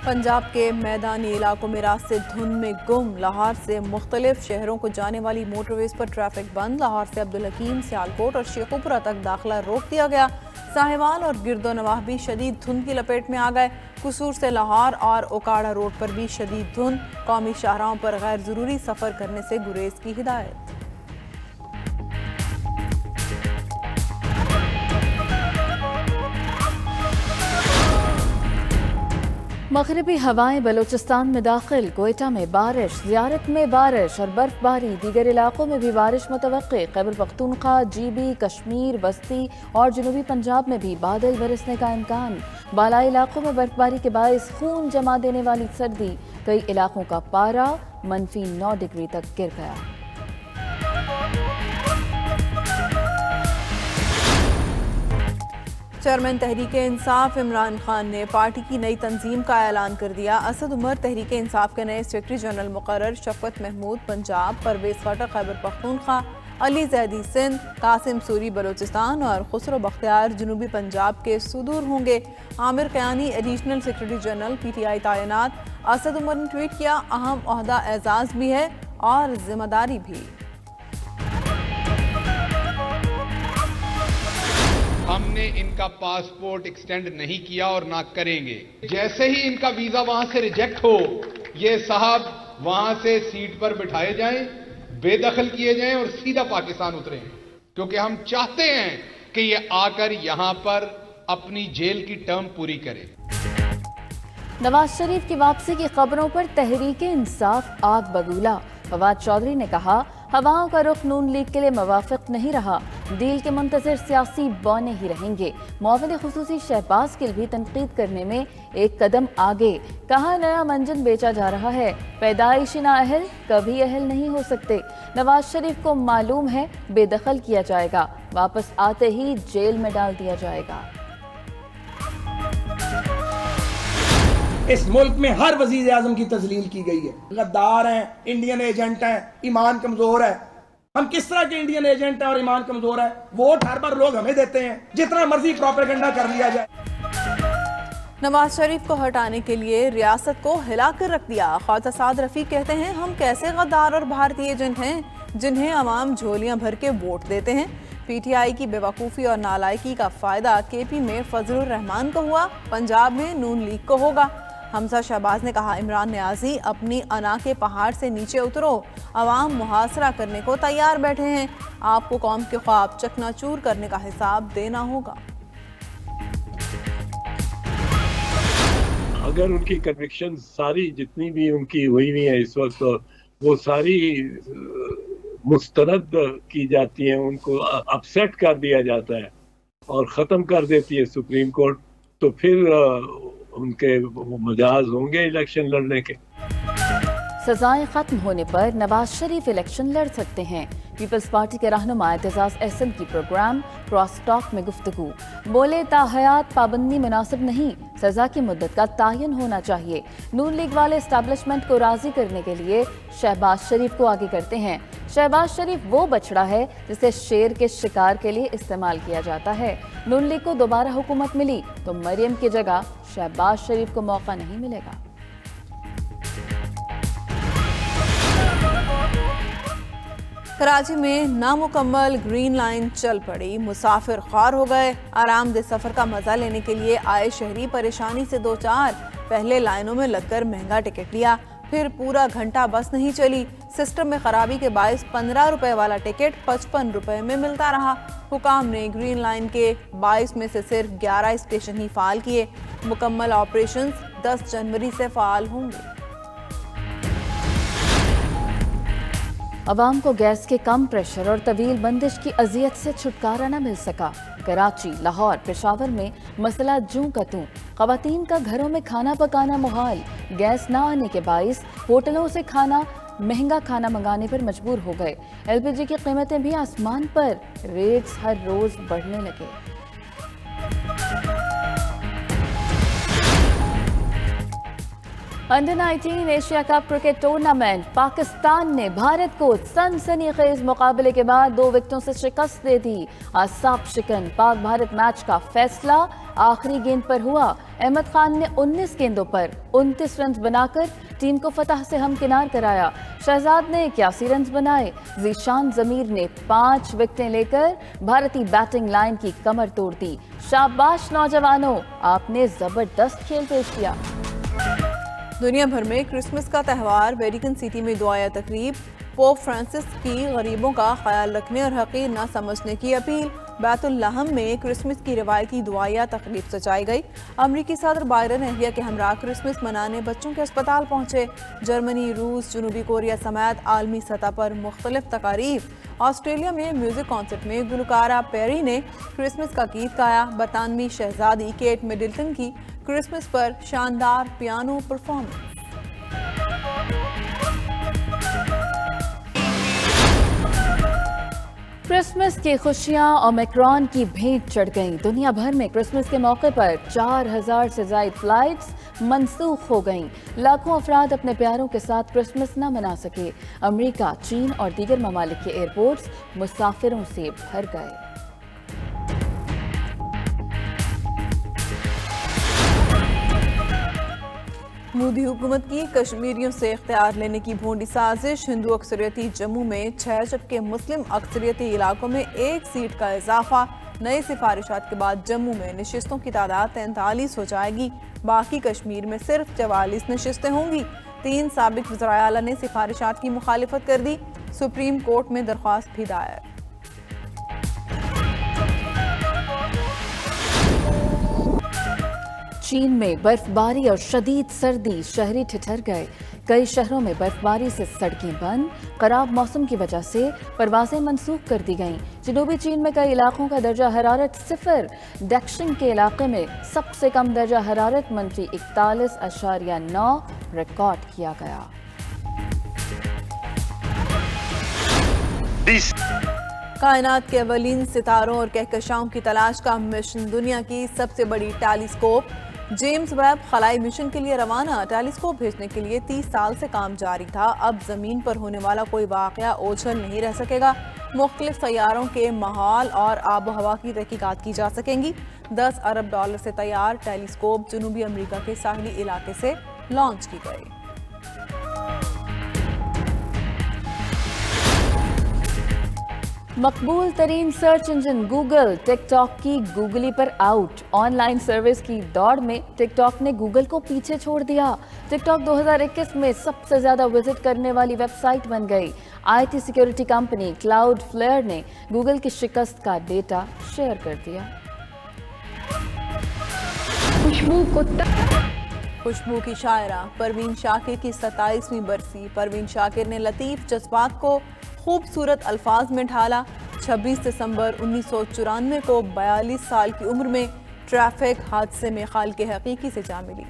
पंजाब के मैदानी इलाकों में रास्ते धुंध में गुम। लाहौर से मुख्तलिफ शहरों को जाने वाली मोटरवेज पर ट्रैफिक बंद। लाहौर से अब्दुल हकीम, सियालकोट और शेखुपुरा तक दाखिला रोक दिया गया। साहिवाल और गिरदो नवाह भी शदीद धुंध की लपेट में आ गए। कसूर से लाहौर और ओकाड़ा रोड पर भी शदीद धुंध। कौमी शाहराहों पर गैर ज़रूरी सफ़र करने से गुरेज की हिदायत। मगरबी हवाएं बलोचिस्तान में दाखिल। कोयटा में बारिश, ज़ियारत में बारिश और बर्फबारी। दीगर इलाकों में भी बारिश मुतवक्के। खैबर पख्तूनख्वा, जीबी, कश्मीर, बस्ती और जनूबी पंजाब में भी बादल बरसने का इम्कान। बालाई इलाकों में बर्फबारी के बायस खून जमा देने वाली सर्दी। कई इलाकों का पारा -9 डिग्री तक गिर गया। चेयरमैन तहरीक इंसाफ इमरान खान ने पार्टी की नई तंजीम का ऐलान कर दिया। असद उमर तहरीक इंसाफ के नए सेक्रेटरी जनरल मुकर्रर। शफकत महमूद पंजाब, परवेज खट्टर खैबर पख्तूनख्वा, अली जैदी सिंध, कासिम सूरी बलोचिस्तान और खुसरो बख्तियार जनूबी पंजाब के सुदूर होंगे। Aamir Kayani additional secretary general PTI तैनात। असद उमर ने ट्वीट किया, अहम ओहदा एजाज भी है और जिम्मेदारी भी। हमने इनका पासपोर्ट एक्सटेंड नहीं किया और ना करेंगे। जैसे ही इनका वीजा वहां से रिजेक्ट हो, ये साहब वहां से सीट पर बिठाए जाएं, बेदखल किए जाएं और सीधा पाकिस्तान उतरें, क्योंकि हम चाहते हैं कि ये आकर यहां पर अपनी जेल की टर्म पूरी करें। नवाज शरीफ की वापसी की खबरों पर तहरीक इंसाफ आग बबूला। फवाद चौधरी ने कहा, हवाओं का रुख नून लीग के लिए मुवाफिक नहीं रहा। डील के मुंतज़िर सियासी बौने ही रहेंगे। मुआविन खुसूसी शहबाज गिल भी तनकीद करने में एक कदम आगे। कहा, नया मंजन बेचा जा रहा है। पैदाइशी नाअहल कभी अहल नहीं हो सकते। नवाज शरीफ को मालूम है बेदखल किया जाएगा, वापस आते ही जेल में डाल दिया जाएगा। इस मुल्क में हर वजीर आजम की तजलील की गई है। गद्दार हैं, इंडियन एजेंट हैं, ईमान कमजोर है। हम किस तरह के इंडियन एजेंट हैं और ईमान कमजोर है? वोट हर बार लोग हमें देते हैं, जितना मर्जी प्रोपेगेंडा कर लिया जाए। नवाज शरीफ को हटाने के लिए रियासत को हिला कर रख दिया। ख्वाजा साद रफीक कहते हैं, हम कैसे गद्दार और भारतीय एजेंट हैं जिन्हें अवाम झोलियां भर के वोट देते हैं। PTI की बेवकूफ़ी और नालायकी का फ़ायदा KP में फजलुर रहमान को हुआ, पंजाब में नून लीग को होगा। हमजा शहबाज ने कहा, इमरान नियाजी अपनी अना के पहाड़ से नीचे उतरो, अवाम मुहासरा करने को तैयार बैठे हैं। आपको कौम के ख्वाब चकनाचूर करने का हिसाब देना होगा। अगर उनकी कन्विक्शन सारी जितनी भी उनकी हुई हुई है इस वक्त, वो सारी मुस्तरद की जाती हैं, उनको अपसेट कर दिया जाता है और ख़त्म कर देती है सुप्रीम कोर्ट, तो फिर उनके मजाज होंगे इलेक्शन लड़ने के। सजाएं खत्म होने पर नवाज शरीफ इलेक्शन लड़ सकते हैं। पीपल्स पार्टी के रहनुमा एतजाज अहसन की प्रोग्राम क्रॉस टॉक में गुफ्तगू। बोले, ताहयात पाबंदी मुनासिब नहीं, सजा की मुद्दत का तायन होना चाहिए। नून लीग वाले एस्टैब्लिशमेंट को राजी करने के लिए शहबाज शरीफ को आगे करते हैं। शहबाज शरीफ वो बछड़ा है जिसे शेर के शिकार के लिए इस्तेमाल किया जाता है। नून लीग को दोबारा हुकूमत मिली तो मरियम की जगह शहबाज शरीफ को मौका नहीं मिलेगा। कराची में नामुकम्मल ग्रीन लाइन चल पड़ी। मुसाफिर ख्वार हो गए। आरामदेह सफर का मजा लेने के लिए आए शहरी परेशानी से दो चार। पहले लाइनों में लगकर महंगा टिकट लिया, फिर पूरा घंटा बस नहीं चली। सिस्टम में खराबी के बायस 15 रुपए वाला टिकट 55 रुपए में मिलता रहा। हुकाम ने ग्रीन लाइन के 22 में से सिर्फ 11 स्टेशन ही फाल किए। मुकम्मल ऑपरेशन 10 जनवरी से फाल होंगे। अवाम को गैस के कम प्रेशर और तवील बंदिश की अजियत से छुटकारा न मिल सका। कराची, लाहौर, पेशावर में मसला जूं का तूं। ख़वातीन का घरों में खाना पकाना मुहाल। गैस ना आने के बाइस होटलों से महंगा खाना मंगाने पर मजबूर हो गए। LPG की कीमतें भी आसमान पर। रेट्स हर रोज बढ़ने लगे। Under 19 Asia cup cricket tournament, Pakistan ने भारत को सनसनीखेज मुकाबले के बाद 2 विकेटों से शिकस्त दे दी। आसाब शिकन पाक भारत मैच का फैसला आखिरी गेंद पर हुआ। अहमद खान ने 19 गेंदों पर 29 रन बनाकर टीम को फतह से हमकिनार कराया। शहजाद ने 81 रन बनाए। जीशान जमीर ने 5 विकेटें लेकर भारतीय बैटिंग लाइन की कमर तोड़ दी। शाबाश नौजवानों, आपने जबरदस्त खेल पेश किया। दुनिया भर में क्रिसमस का त्यौहार, वेटिकन सिटी में दुआया तकरीब, पोप फ्रांसिस की गरीबों का ख्याल रखने और हकीर न समझने की अपील। बैतुल लहम में क्रिसमस की रवायती दुआया तकरीब सजाई गई। अमरीकी सदर बाइडन अहलिया के हमरा क्रिसमस मनाने बच्चों के अस्पताल पहुंचे। जर्मनी, रूस, जनूबी कोरिया समेत आलमी सतह पर मुख्तलिफ तकारीब। ऑस्ट्रेलिया में म्यूजिक कॉन्सर्ट में गुलकारा पेरी ने क्रिसमस का गीत गाया। बरतानवी शहजादी केट मिडल्टन की क्रिसमस पर शानदार पियानो परफॉर्मेंस। क्रिसमस की खुशियां ओमिक्रॉन की भेंट चढ़ गईं। दुनिया भर में क्रिसमस के मौके पर 4000 से ज्यादा फ्लाइट्स मनसूख हो गईं। लाखों अफराद अपने प्यारों के साथ क्रिसमस न मना सके। अमेरिका, चीन और दीगर ममालिक के एयरपोर्ट्स मुसाफिरों से भर गए। मोदी हुकूमत की कश्मीरियों से इख्तियार लेने की भोंडी साजिश। हिंदू अक्सरियती जम्मू में 6 जबकि मुस्लिम अक्सरियती इलाकों में 1 सीट का इजाफा। नई सिफारिशात के बाद जम्मू में नशिस्तों की तादाद 43 हो जाएगी। बाकी कश्मीर में सिर्फ 44 नशिस्तें होंगी। 3 साबिक वज़राए आला ने सिफारिशात की मुखालिफत कर दी। सुप्रीम कोर्ट में दरख्वास्त भी दायर। चीन में बर्फबारी और शदीद सर्दी, शहरी ठिठुर गए। कई शहरों में बर्फबारी से सड़कें बंद। खराब मौसम की वजह से परवाजें मनसूख कर दी गईं। जनूबी चीन में कई इलाकों का दर्जा हरारत 0। डैक्शिंग के इलाके में सबसे कम दर्जा हरारत -41.9 रिकॉर्ड किया गया। कायनात के अवलीन सितारों और कहकशाओं की तलाश का मिशन, दुनिया की सबसे बड़ी टेलीस्कोप जेम्स वेब खलाई मिशन के लिए रवाना। टेलीस्कोप भेजने के लिए 30 साल से काम जारी था। अब जमीन पर होने वाला कोई वाकया ओझल नहीं रह सकेगा। मुख्तलिफ सैयारों के माहौल और आबो हवा की तहकीकात की जा सकेंगी। $10 अरब से तैयार टेलीस्कोप जनूबी अमेरिका के साहिली इलाके से लॉन्च की गई। मकबूल तरीन सर्च इंजन गूगल, टिकटॉक की गूगली पर आउट। ऑनलाइन सर्विस की दौड़ में टिकटॉक ने गूगल को पीछे छोड़ दिया। टिकटॉक 2021 में सबसे ज्यादा विजिट करने वाली वेबसाइट बन गई। आईटी सिक्योरिटी कंपनी क्लाउडफ्लेयर ने गूगल की शिकस्त का डेटा शेयर कर दिया। खुशबू की शायरा परवीन शाकिर की 27वीं बरसी। परवीन शाकिर ने लतीफ जज्बात को खूबसूरत अल्फाज में ढाला। 26 दिसंबर 1994 को 42 साल की उम्र में ट्रैफिक हादसे में खालिक हकीकी से जा मिली।